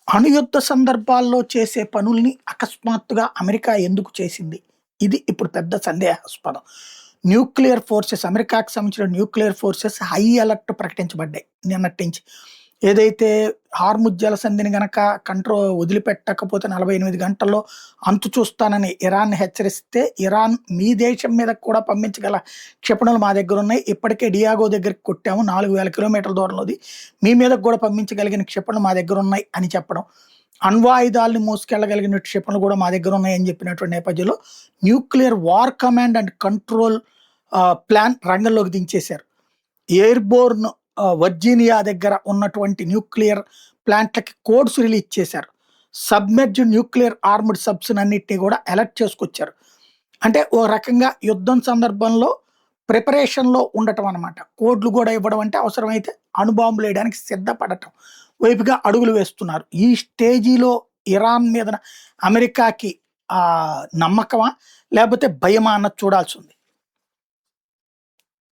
అణుయుద్ధ సందర్భాల్లో చేసే పనుల్ని అకస్మాత్తుగా అమెరికా ఎందుకు చేసింది? ఇది ఇప్పుడు పెద్ద సందేహాస్పదం. న్యూక్లియర్ ఫోర్సెస్ అమెరికాకి సంబంధించిన న్యూక్లియర్ ఫోర్సెస్ హై అలర్ట్ ప్రకటించబడ్డాయి నిన్నటి నుంచి. ఏదైతే హార్ముజ్ జలసంధిని గనక వదిలిపెట్టకపోతే 48 గంటల్లో అంతు చూస్తానని ఇరాన్‌ని హెచ్చరిస్తే, ఇరాన్ మీ దేశం మీదకి కూడా పంపించగల క్షిపణులు మా దగ్గరున్నాయి. ఇప్పటికే డియాగో దగ్గరికి కొట్టాము 4000 కిలోమీటర్ల దూరంలోది. మీ మీదకి కూడా పంపించగలిగిన క్షిపణులు మా దగ్గరున్నాయి అని చెప్పడం. అణ్వాయుధాలను మోసుకెళ్ళగలిగిన క్షిపణులు కూడా మా దగ్గరున్నాయని చెప్పినటువంటి నేపథ్యంలో nuclear war command and control plan రంగంలోకి దించేశారు. ఎయిర్‌బోర్న్ వర్జీనియా దగ్గర ఉన్నటువంటి న్యూక్లియర్ ప్లాంట్‌లకి కోడ్స్ రిలీజ్ చేశారు. సబ్మెర్జ్డ్ న్యూక్లియర్ ఆర్మ్డ్ సబ్స్‌నన్నిటిని కూడా అలర్ట్ చేసుకొచ్చారు. అంటే ఓ రకంగా యుద్ధం సందర్భంలో ప్రిపరేషన్‌లో ఉండటం అన్నమాట. కోడ్లు గూడా ఇవ్వడం అంటే అవసరమైతే అణుబాంబులేయడానికి సిద్ధపడటం వైపుగా అడుగులు వేస్తున్నారు. ఈ స్టేజీలో ఇరాన్ మీదన అమెరికాకి నమ్మకమా? లేపోతే భయమా అన్నది చూడాల్సుంది.